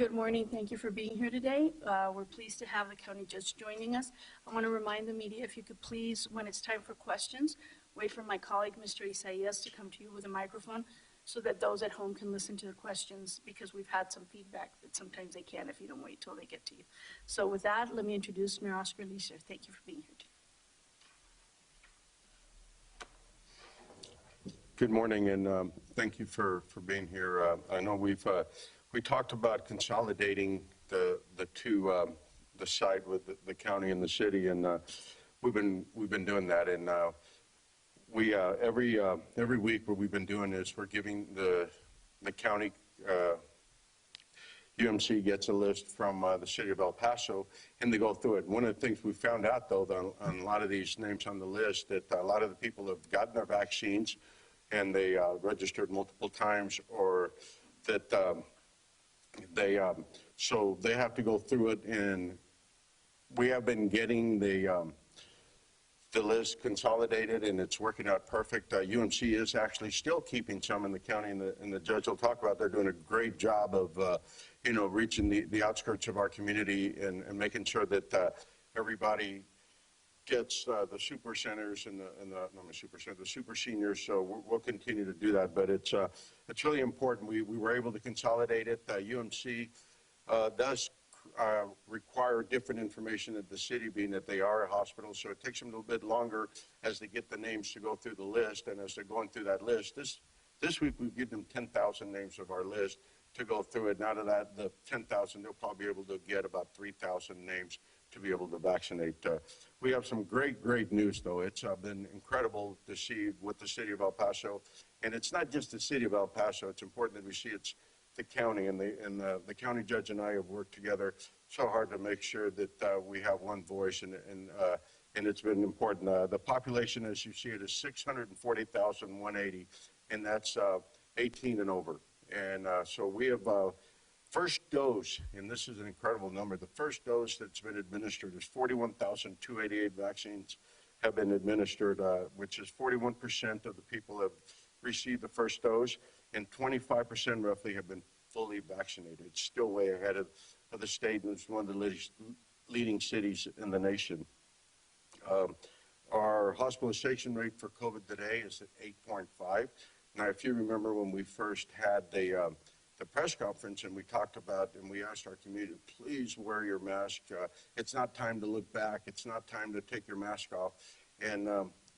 Good morning. Thank you for being here today. We're pleased to have the county judge joining us. I want to remind the media, if you could please, when it's time for questions, wait for my colleague, Mr. Isaias, to come to you with a microphone so that those at home can listen to the questions, because we've had some feedback that sometimes they can't if you don't wait till they get to you. So with that, let me introduce Mayor Oscar Leeser. Thank you for being here today. Good morning, and thank you for being here. I know we talked about consolidating the site with the county and the city, and we've been doing that. And we every week what we've been doing is we're giving the county UMC gets a list from the city of El Paso, and they go through it. One of the things we found out, though, on a lot of these names on the list, that a lot of the people have gotten their vaccines and they registered multiple times, or that so they have to go through it. And we have been getting the list consolidated, and it's working out perfect. UMC is actually still keeping some in the county, and the judge will talk about. They're doing a great job of reaching the outskirts of our community and making sure that everybody gets the super centers and the super seniors. So we'll continue to do that, but it's really important. We were able to consolidate it. UMC does require different information than the city, being that they are a hospital, so it takes them a little bit longer as they get the names to go through the list. And as they're going through that list, this week we've given them 10,000 names of our list to go through it. And out of that, the 10,000, they'll probably be able to get about 3,000 names to be able to vaccinate. We have some great news, though. It's been incredible to see with the city of El Paso. And it's not just the city of El Paso. It's important that we see it's the county, and the county judge and I have worked together so hard to make sure that we have one voice, and it's been important. The population, as you see it, is 640,180, and that's 18 and over. And so we have first dose, and this is an incredible number, the first dose that's been administered is 41,288 vaccines have been administered, which is 41% of the people have received the first dose, and 25% roughly have been fully vaccinated. It's still way ahead of the state, and it's one of the leading cities in the nation. Our hospitalization rate for COVID today is at 8.5. Now, if you remember when we first had the press conference, and we talked about, and we asked our community, please wear your mask. It's not time to look back. It's not time to take your mask off. And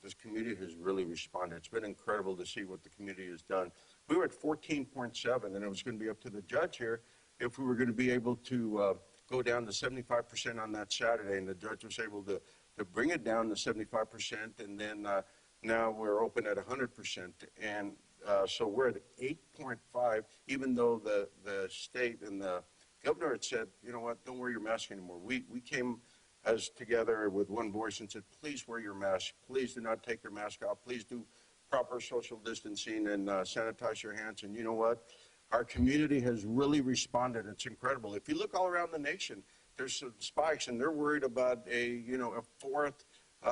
this community has really responded. It's been incredible to see what the community has done. We were at 14.7, and it was going to be up to the judge here if we were going to be able to go down to 75% on that Saturday, and the judge was able to bring it down to 75%, and then now we're open at 100%. And so we're at 8.5, even though the state and the governor had said, you know what, don't wear your mask anymore. We came as together with one voice and said, please wear your mask. Please do not take your mask off. Please do proper social distancing and sanitize your hands. And you know what? Our community has really responded. It's incredible. If you look all around the nation, there's some spikes, and they're worried about a fourth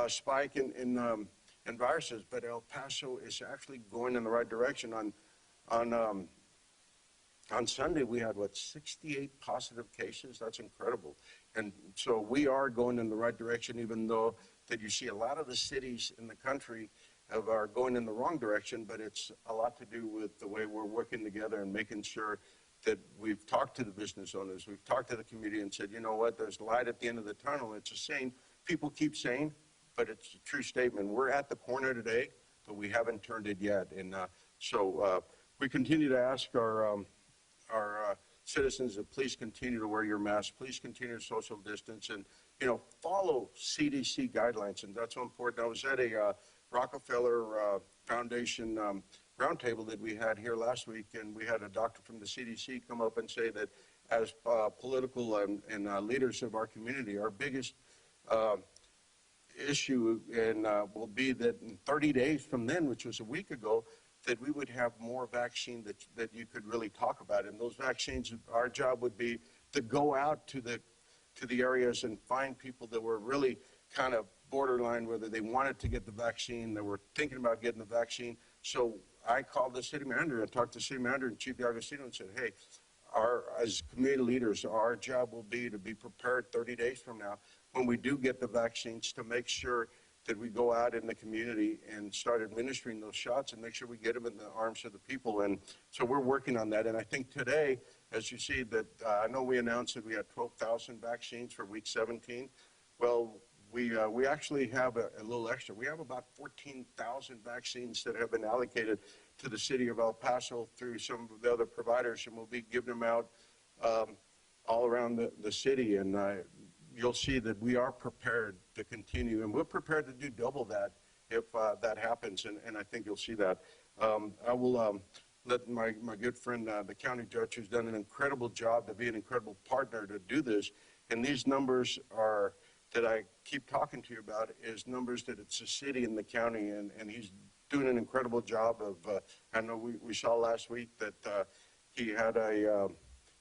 spike in viruses. But El Paso is actually going in the right direction. On Sunday, we had, 68 positive cases? That's incredible. And so we are going in the right direction, even though that you see a lot of the cities in the country are going in the wrong direction, but it's a lot to do with the way we're working together and making sure that we've talked to the business owners, we've talked to the community and said, you know what, there's light at the end of the tunnel. It's a saying people keep saying, but it's a true statement. We're at the corner today, but we haven't turned it yet. And so we continue to ask our citizens to please continue to wear your mask, please continue to social distance, and follow CDC guidelines. And that's so important. I was at a Rockefeller Foundation roundtable that we had here last week, and we had a doctor from the CDC come up and say that as political and leaders of our community, our biggest issue will be that in 30 days from then, which was a week ago, that we would have more vaccine that you could really talk about. And those vaccines, our job would be to go out to the areas and find people that were really kind of borderline, whether they wanted to get the vaccine, they were thinking about getting the vaccine. So I called the city manager, I talked to the city manager and Chief D'Agostino and said, hey, as community leaders, our job will be to be prepared 30 days from now when we do get the vaccines to make sure that we go out in the community and start administering those shots and make sure we get them in the arms of the people. And so we're working on that. And I think today, as you see, that I know we announced that we had 12,000 vaccines for week 17. Well, we actually have a little extra. We have about 14,000 vaccines that have been allocated to the city of El Paso through some of the other providers, and we'll be giving them out all around the city. And you'll see that we are prepared to continue, and we're prepared to do double that if that happens, and I think you'll see that. I will let my good friend, the county judge, who's done an incredible job to be an incredible partner to do this, and these numbers are that I keep talking to you about is numbers that it's the city and the county, and he's doing an incredible job of, I know we saw last week that he had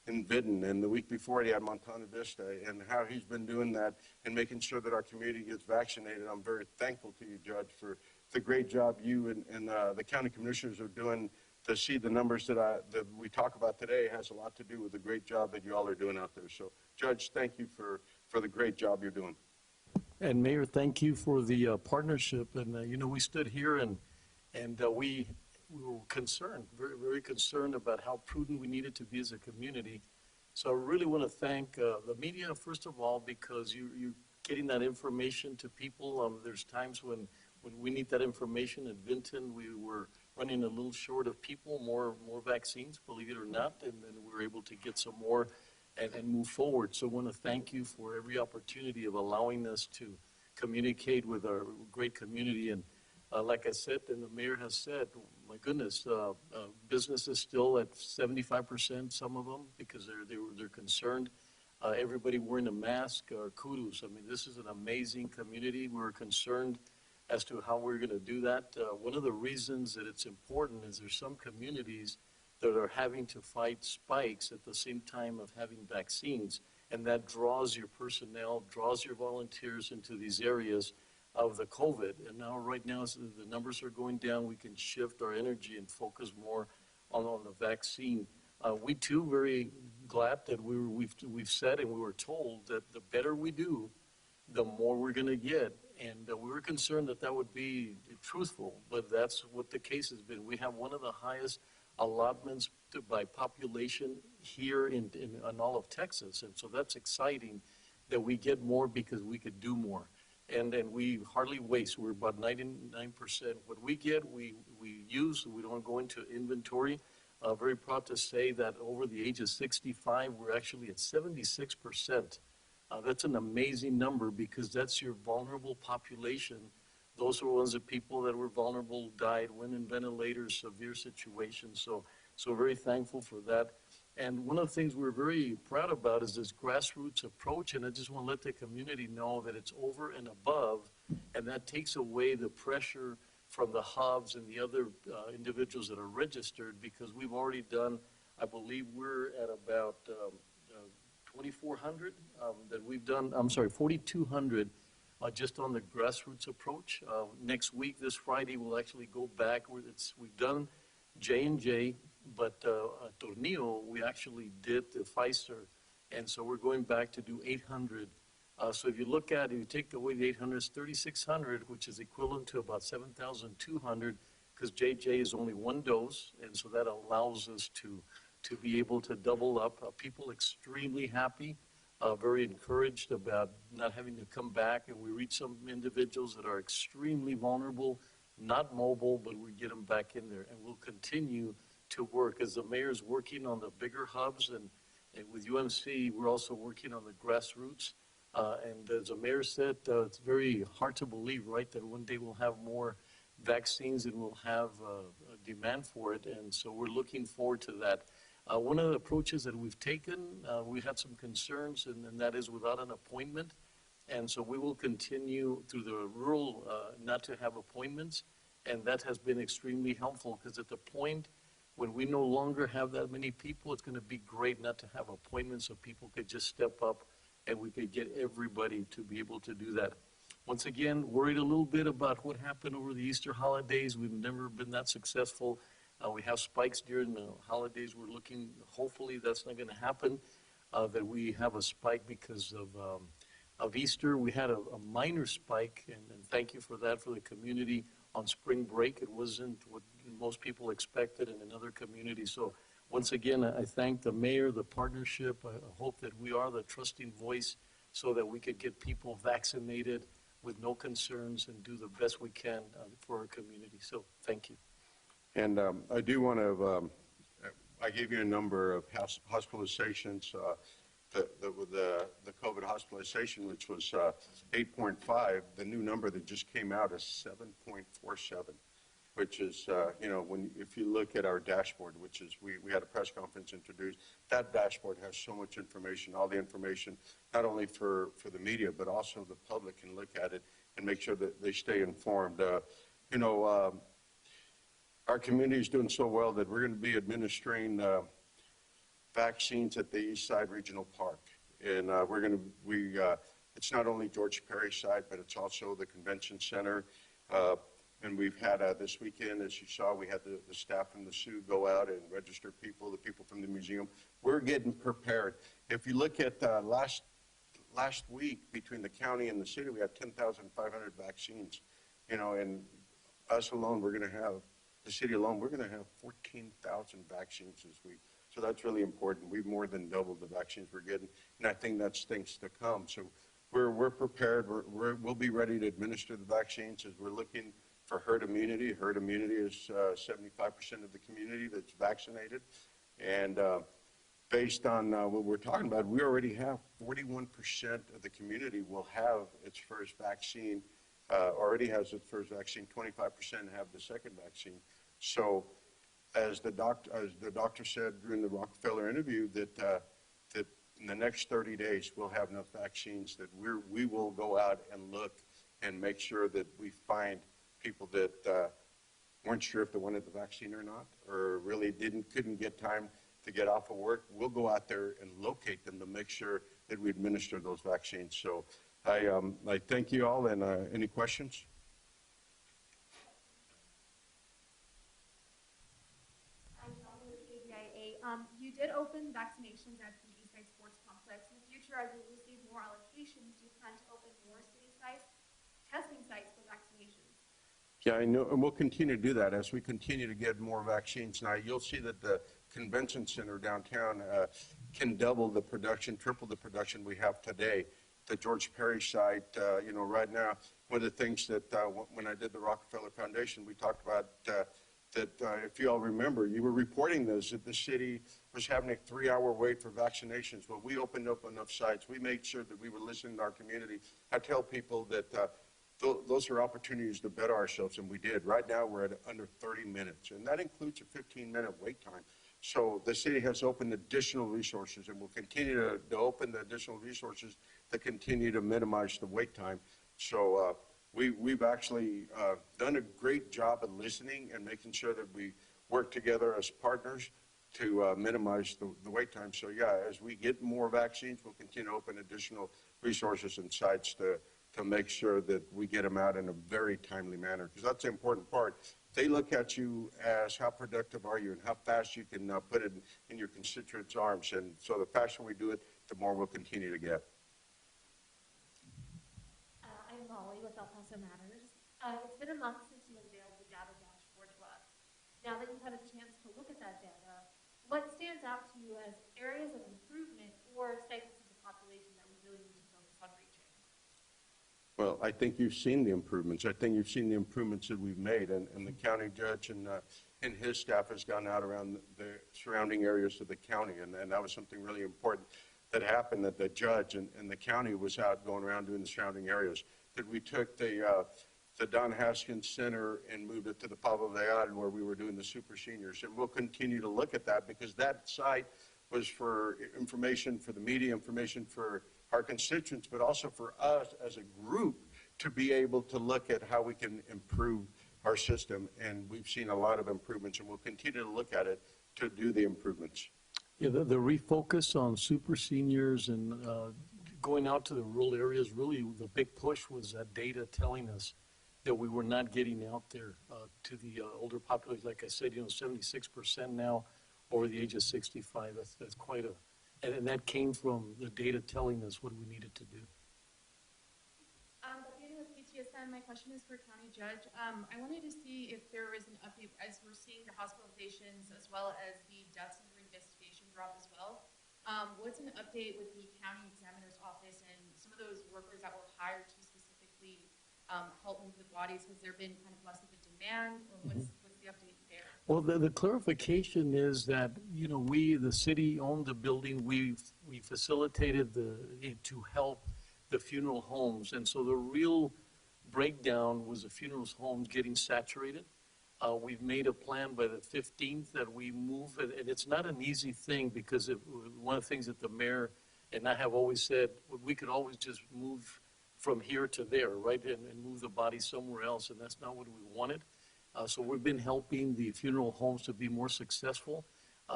in Vidden, and the week before he had Montana Vista, and how he's been doing that and making sure that our community gets vaccinated. I'm very thankful to you, Judge, for the great job you and the county commissioners are doing. To see the numbers that we talk about today has a lot to do with the great job that you all are doing out there. So, Judge, thank you for the great job you're doing. And Mayor, thank you for the partnership. And you know, we stood here and we were concerned, very, very concerned about how prudent we needed to be as a community. So I really want to thank the media, first of all, because you're getting that information to people. There's times when we need that information. At Vinton, we were running a little short of people, more vaccines, believe it or not, and then we were able to get some more and move forward. So I want to thank you for every opportunity of allowing us to communicate with our great community. And like I said, and the mayor has said, my goodness, business is still at 75%, some of them, because they're concerned. Everybody wearing a mask, kudos. I mean, this is an amazing community. We're concerned as to how we're going to do that. One of the reasons that it's important is there's some communities that are having to fight spikes at the same time of having vaccines, and that draws your personnel, draws your volunteers into these areas of the COVID. And now, right now, as the numbers are going down, we can shift our energy and focus more on the vaccine. We too very glad that we've said and we were told that the better we do, the more we're going to get. And we were concerned that that would be truthful, but that's what the case has been. We have one of the highest allotments by population here in all of Texas. And so that's exciting that we get more because we could do more. And we hardly waste. We're about 99%. What we get, we use. We don't go into inventory. Very proud to say that over the age of 65, we're actually at 76%. That's an amazing number because that's your vulnerable population. Those are ones of people that were vulnerable, died, went in ventilators, severe situations. So very thankful for that. And one of the things we're very proud about is this grassroots approach, and I just want to let the community know that it's over and above, and that takes away the pressure from the hubs and the other individuals that are registered, because we've already done, I believe we're at about 2,400 that we've done, 4,200 just on the grassroots approach. Next week, this Friday, we'll actually go back. We've done J&J, but Tornillo, we actually did the Pfizer, and so we're going back to do 800. So if you look at it, you take away the 800, it's 3,600, which is equivalent to about 7,200, because JJ is only one dose, and so that allows us to be able to double up. People extremely happy, very encouraged about not having to come back, and we reach some individuals that are extremely vulnerable, not mobile, but we get them back in there, and we'll continue to work as the mayor's working on the bigger hubs, and with UMC, we're also working on the grassroots. And as the mayor said, it's very hard to believe, right, that one day we'll have more vaccines and we'll have a demand for it, and so we're looking forward to that. One of the approaches that we've taken, we had some concerns, and that is without an appointment, and so we will continue through the rural not to have appointments, and that has been extremely helpful, because at the point when we no longer have that many people, it's going to be great not to have appointments so people could just step up and we could get everybody to be able to do that. Once again, worried a little bit about what happened over the Easter holidays. We've never been that successful We have spikes during the holidays. We're looking, hopefully that's not going to happen, that we have a spike because of Easter. We had a minor spike, and thank you for that for the community on spring break. It wasn't what most people expected in another community. So once again, I thank the mayor, the partnership. I hope that we are the trusting voice so that we could get people vaccinated with no concerns and do the best we can for our community. So thank you. And I do want to, I gave you a number of hospitalizations. The COVID hospitalization, which was 8.5, the new number that just came out is 7.47, which is, if you look at our dashboard, which is, we had a press conference introduced, that dashboard has so much information, all the information, not only for the media, but also the public can look at it and make sure that they stay informed. Our community is doing so well that we're going to be administering vaccines at the East Side Regional Park. And it's not only George Perry side, but it's also the convention center. And we've had this weekend, as you saw, we had the staff from the SUE go out and register people, the people from the museum. We're getting prepared. If you look at last week between the county and the city, we had 10,500 vaccines. And us alone, we're going to have, the city alone, we're going to have 14,000 vaccines this week. So that's really important. We've more than doubled the vaccines we're getting, and I think that's things to come. So we're prepared. We'll be ready to administer the vaccines as we're looking for herd immunity. Herd immunity is 75% of the community that's vaccinated, and based on what we're talking about, we already have 41% of the community will have its first vaccine. Already has its first vaccine. 25% have the second vaccine. So, as the doctor said during the Rockefeller interview, that in the next 30 days we'll have enough vaccines that we will go out and look and make sure that we find people that weren't sure if they wanted the vaccine or not, or really couldn't get time to get off of work. We'll go out there and locate them to make sure that we administer those vaccines. So I thank you all, and any questions? You did open vaccinations at the Eastside Sports Complex. In the future, as we receive more allocations, do you plan to open more city sites, testing sites for vaccinations? Yeah, I know, and we'll continue to do that as we continue to get more vaccines. Now, you'll see that the convention center downtown can double the production, triple the production we have today. The George Perry site, right now, one of the things that when I did the Rockefeller Foundation, we talked about that if you all remember, you were reporting this, that the city was having a 3-hour wait for vaccinations. Well, we opened up enough sites. We made sure that we were listening to our community. I tell people that those are opportunities to better ourselves, and we did. Right now, we're at under 30 minutes, and that includes a 15-minute wait time. So the city has opened additional resources, and will continue to open the additional resources to continue to minimize the wait time. So we've actually done a great job of listening and making sure that we work together as partners to minimize the wait time. So yeah, as we get more vaccines, we'll continue to open additional resources and sites to make sure that we get them out in a very timely manner, because that's the important part. They look at you as how productive are you and how fast you can put it in your constituents' arms. And so the faster we do it, the more we'll continue to get. I'm Molly with El Paso Matters. It's been a month since you unveiled the data dashboard to us. Now that you've had a chance to look at that data, what stands out to you as areas of improvement or segments of the population that we really need to focus on reaching? Well, I think you've seen the improvements. I think you've seen the improvements that we've made, and the county judge and his staff has gone out around the surrounding areas of the county, and that was something really important that happened, that the judge and the county was out going around doing the surrounding areas, that we took the Don Haskins Center and moved it to the Pablo Leal where we were doing the super seniors, and we'll continue to look at that because that site was for information for the media, information for our constituents, but also for us as a group to be able to look at how we can improve our system. And we've seen a lot of improvements, and we'll continue to look at it to do the improvements. Yeah, the refocus on super seniors and going out to the rural areas, really the big push was that data telling us that we were not getting out there to the older population. Like I said, 76% now over the age of 65. That's quite a, and that came from the data telling us what we needed to do. Beginning with PTSD, my question is for County Judge. I wanted to see if there was an update as we're seeing the hospitalizations as well as the deaths and reinvestigation drop as well. What's an update with the county examiner's office and some of those workers that were hired to specifically help move the bodies? Has there been kind of less of a demand, or what's the update there? Well, the clarification is that, we, the city owned the building, we facilitated to help the funeral homes. And so the real breakdown was the funeral homes getting saturated. We've made a plan by the 15th that we move, and it's not an easy thing because one of the things that the mayor and I have always said, we could always just move from here to there, right, and move the body somewhere else, and that's not what we wanted. So we've been helping the funeral homes to be more successful,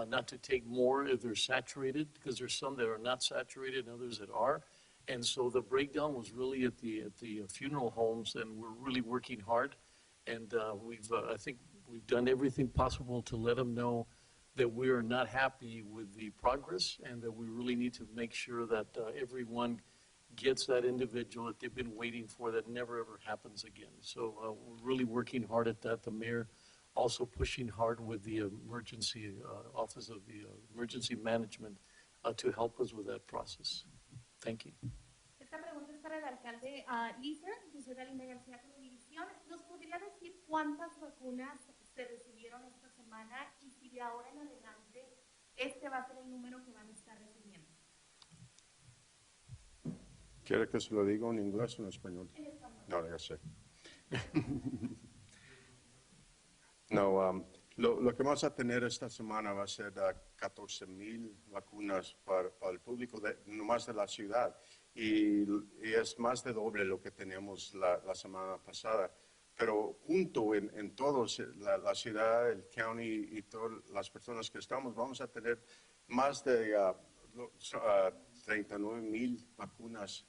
not to take more if they're saturated, because there's some that are not saturated and others that are. And so the breakdown was really at the funeral homes, and we're really working hard. And I think we've done everything possible to let them know that we are not happy with the progress, and that we really need to make sure that everyone gets that individual that they've been waiting for, that never ever happens again. So we're really working hard at that. The mayor also pushing hard with the emergency office of the emergency management to help us with that process. Thank you. Esta pregunta es para el alcalde Lisa, José Linda García con Univisión. ¿Nos podría decir cuántas vacunas se recibieron esta semana y si de ahora en adelante este va a ser el número que van a estar recibiendo? ¿Quiere que se lo diga en inglés o en español? En español. No, ya sé. No, lo que vamos a tener esta semana va a ser 14,000 vacunas para el público, nomás de la ciudad. Y es más de doble lo que teníamos la semana pasada. Pero junto en todos, la ciudad, el county y todas las personas que estamos, vamos a tener más de 39,000 vacunas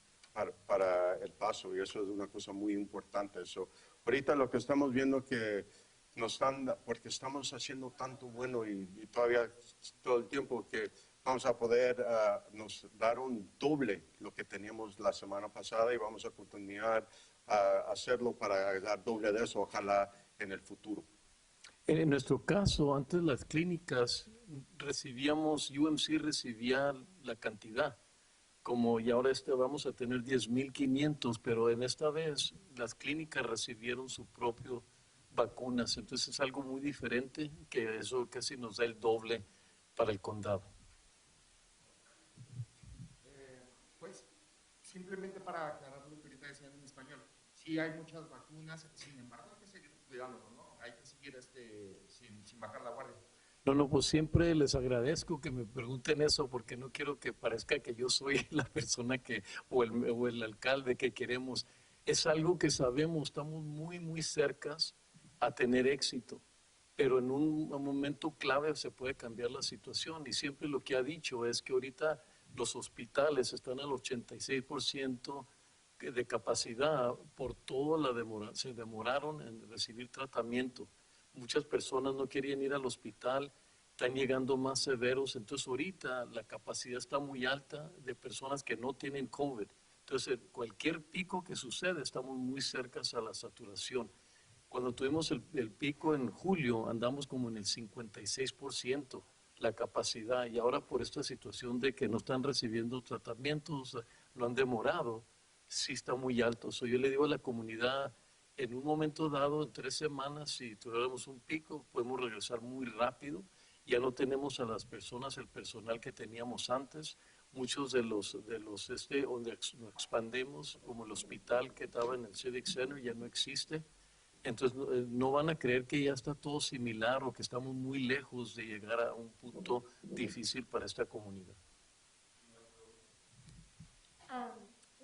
para El Paso, y eso es una cosa muy importante. Ahorita lo que estamos viendo que porque estamos haciendo tanto bueno y todavía todo el tiempo que vamos a poder nos dar un doble lo que teníamos la semana pasada, y vamos a continuar a hacerlo para dar doble de eso, ojalá en el futuro. En nuestro caso, antes las clínicas UMC recibía la cantidad, y ahora vamos a tener 10,500, pero en esta vez las clínicas recibieron su propio vacunas, entonces es algo muy diferente, que eso casi nos da el doble para el condado. Pues simplemente para aclarar lo que ahorita decían en español, sí hay muchas vacunas, sin embargo hay que seguir cuidándonos, ¿no? Hay que seguir sin bajar la guardia. No, pues siempre les agradezco que me pregunten eso, porque no quiero que parezca que yo soy la persona o el alcalde que queremos. Es algo que sabemos, estamos muy, muy cercas a tener éxito, pero en un momento clave se puede cambiar la situación, y siempre lo que ha dicho es que ahorita los hospitales están al 86% de capacidad por toda la demora, se demoraron en recibir tratamiento. Muchas personas no querían ir al hospital, están llegando más severos, entonces ahorita la capacidad está muy alta de personas que no tienen COVID. Entonces cualquier pico que sucede, estamos muy cerca a la saturación. Cuando tuvimos el pico en julio, andamos como en el 56% la capacidad, y ahora por esta situación de que no están recibiendo tratamientos, lo han demorado, sí está muy alto. Yo le digo a la comunidad, en un momento dado, en 3 semanas, si tuviéramos un pico, podemos regresar muy rápido. Ya no tenemos a las personas, el personal que teníamos antes. Muchos de los donde expandemos, como el hospital que estaba en el Civic Center, ya no existe. Entonces no van a creer que ya está todo similar o que estamos muy lejos de llegar a un punto difícil para esta comunidad.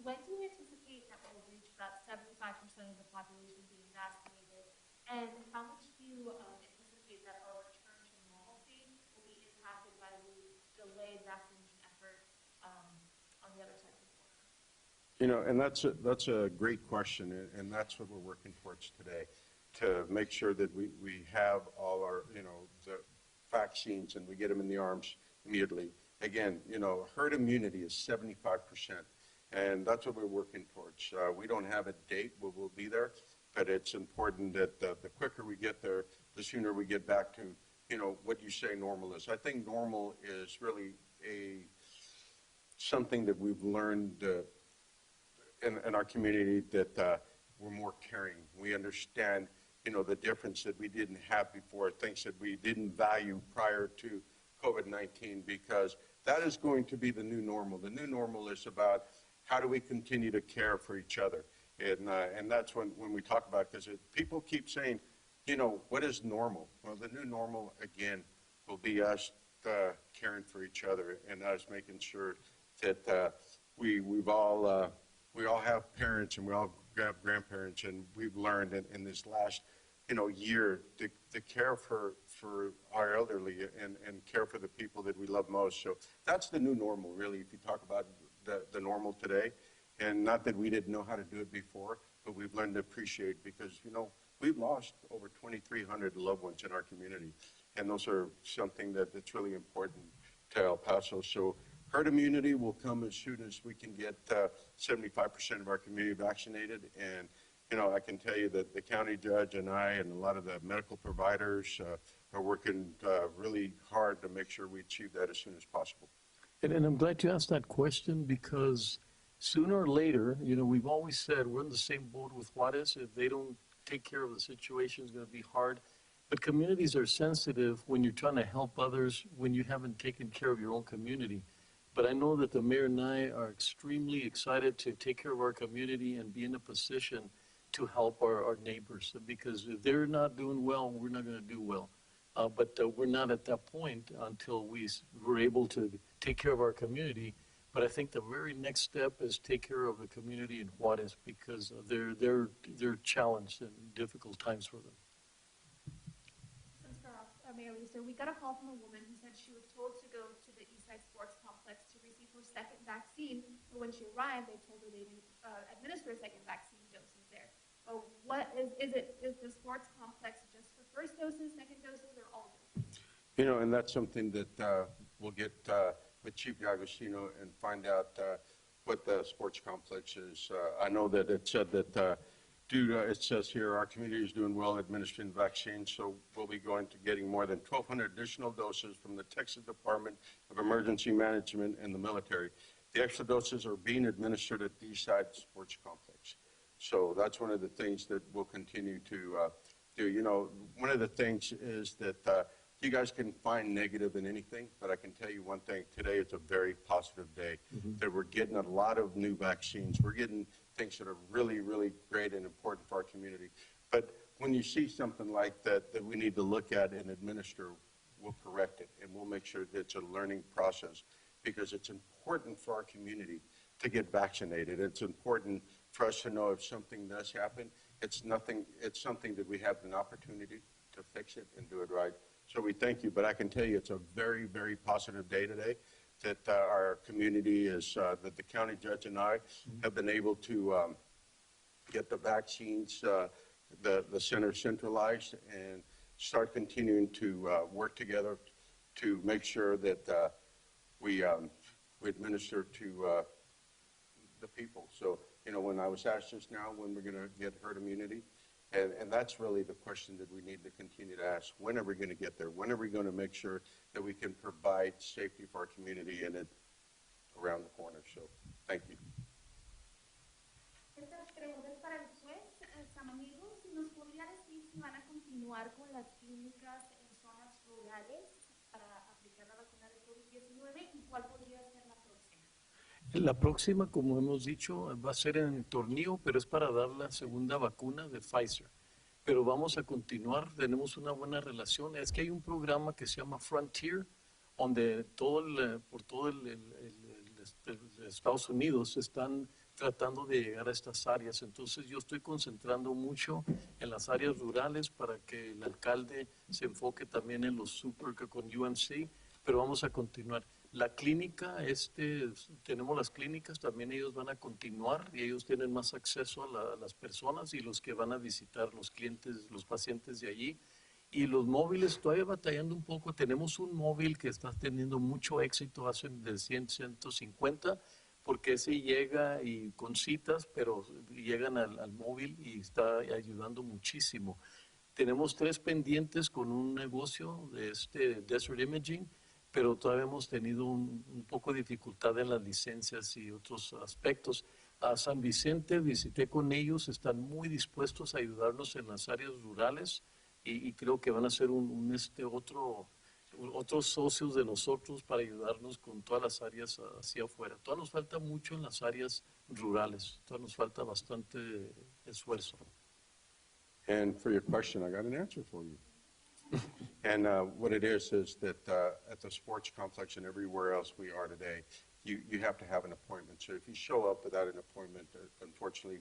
When do you anticipate that we'll reach about 75% of the population being vaccinated, and how much do you anticipate that our return to normalcy will be impacted by the delayed vaccination effort on the other side of the border? You know, and that's a great question, and that's what we're working towards today, to make sure that we have all our, you know, the vaccines and we get them in the arms immediately. Again, you know, herd immunity is 75%, and that's what we're working towards. We don't have a date where we'll be there, but it's important that the quicker we get there, the sooner we get back to, you know, what you say normal is. I think normal is really something that we've learned in our community, that we're more caring. We understand, you know, the difference that we didn't have before, things that we didn't value prior to COVID-19, because that is going to be the new normal. The new normal is about how do we continue to care for each other. And that's when we talk about, because people keep saying, you know, what is normal? Well, the new normal, again, will be us caring for each other, and us making sure that we all have parents and we all have grandparents, and we've learned in this last, you know, year to care for our elderly and care for the people that we love most. So that's the new normal, really, if you talk about the normal today. And not that we didn't know how to do it before, but we've learned to appreciate, because, you know, we've lost over 2,300 loved ones in our community. And those are something that's really important to El Paso. So herd immunity will come as soon as we can get 75% of our community vaccinated. And, you know, I can tell you that the county judge and I and a lot of the medical providers are working really hard to make sure we achieve that as soon as possible. And I'm glad you asked that question, because sooner or later, you know, we've always said we're in the same boat with Juarez. If they don't take care of the situation, it's going to be hard. But communities are sensitive when you're trying to help others, when you haven't taken care of your own community. But I know that the mayor and I are extremely excited to take care of our community and be in a position to help our neighbors, because if they're not doing well, we're not going to do well. But we're not at that point until we're able to take care of our community. But I think the very next step is take care of the community in Juarez, because they're challenged and difficult times for them. Let's start off, Mayor Lisa. We got a call from a woman who said she was told to go to the Eastside Sports Complex to receive her second vaccine, but when she arrived, they told her they didn't administer second vaccine doses there. What is the sports complex just for first doses, second doses, or all doses? You know, and that's something that we'll get with Chief D'Agostino and find out what the sports complex is. I know that it said that it says here our community is doing well administering vaccines, so we'll be going to getting more than 1,200 additional doses from the Texas Department of Emergency Management and the military. The extra doses are being administered at the Eastside Sports Complex. So that's one of the things that we'll continue to do. You know, one of the things is that you guys can find negative in anything, but I can tell you one thing, today it's a very positive day, that we're getting a lot of new vaccines. We're getting things that are really, really great and important for our community. But when you see something like that we need to look at and administer, we'll correct it, and we'll make sure that it's a learning process, because it's important for our community to get vaccinated. It's important for us to know if something does happen, it's something that we have an opportunity to fix it and do it right. So we thank you, but I can tell you it's a very, very positive day today, that our community is, that the county judge and I have been able to get the vaccines, the center centralized, and start continuing to work together to make sure that we administer to the people. So, you know, when I was asked just now when we're going to get herd immunity, and that's really the question that we need to continue to ask. When are we going to get there? When are we going to make sure that we can provide safety for our community and it around the corner? So, thank you. Estas preguntas para el juez, Samaniego, si nos podría decir si van a continuar con las clínicas en zonas rurales para aplicar la vacuna de COVID-19 y cuál podría ser la próxima. La próxima, como hemos dicho, va a ser en Tornillo, pero es para dar la segunda vacuna de Pfizer. Pero vamos a continuar, tenemos una buena relación. Es que hay un programa que se llama Frontier, donde por todo el Estados Unidos están tratando de llegar a estas áreas. Entonces yo estoy concentrando mucho en las áreas rurales para que el alcalde se enfoque también en los super con UMC, pero vamos a continuar. La clínica, tenemos las clínicas, también ellos van a continuar y ellos tienen más acceso a las personas y los que van a visitar los clientes, los pacientes de allí. Y los móviles, todavía batallando un poco, tenemos un móvil que está teniendo mucho éxito, hacen de 100, 150, porque ese llega y con citas, pero llegan al móvil y está ayudando muchísimo. Tenemos 3 pendientes con un negocio de Desert Imaging, pero todavía hemos tenido un poco de dificultad en las licencias y otros aspectos. A San Vicente visité con ellos, están muy dispuestos a ayudarnos en las áreas rurales y creo que van a ser otros socios de nosotros para ayudarnos con todas las áreas hacia afuera. Todavía nos falta mucho en las áreas rurales, todavía nos falta bastante esfuerzo. And for your question, I got an answer for you. And what it is that at the sports complex and everywhere else we are today, you have to have an appointment. So if you show up without an appointment, unfortunately,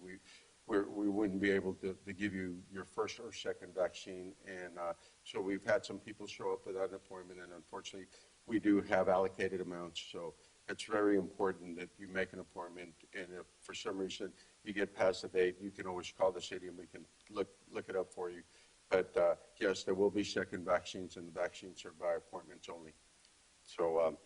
we wouldn't be able to give you your first or second vaccine. And so we've had some people show up without an appointment, and unfortunately, we do have allocated amounts. So it's very important that you make an appointment, and if for some reason you get past the date, you can always call the city and we can look it up for you. But yes, there will be second vaccines, and the vaccines are by appointments only. So,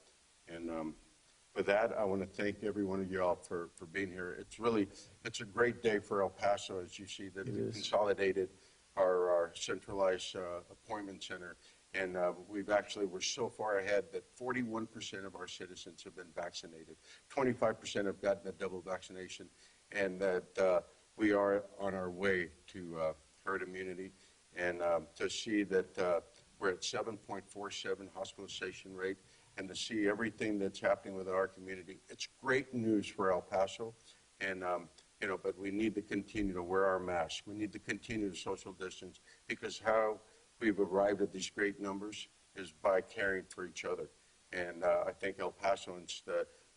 with that, I want to thank every one of you all for being here. It's a great day for El Paso, as you see that we consolidated our centralized appointment center. And we're so far ahead that 41% of our citizens have been vaccinated. 25% have gotten a double vaccination, and that we are on our way to herd immunity. And to see that we're at 7.47 hospitalization rate, and to see everything that's happening with our community, it's great news for El Paso. And but we need to continue to wear our masks. We need to continue to social distance, because how we've arrived at these great numbers is by caring for each other. And I think El Pasoans,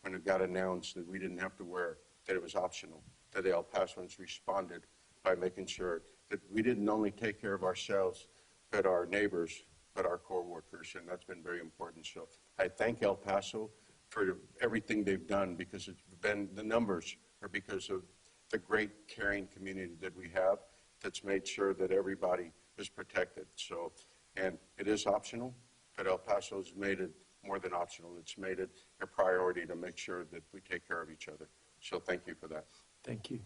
when it got announced that we didn't have to wear, that it was optional, that the El Pasoans responded by making sure that we didn't only take care of ourselves, but our neighbors, but our co-workers, and that's been very important. So I thank El Paso for everything they've done, because the numbers are because of the great caring community that we have that's made sure that everybody is protected. So, and it is optional, but El Paso's made it more than optional. It's made it a priority to make sure that we take care of each other. So thank you for that. Thank you.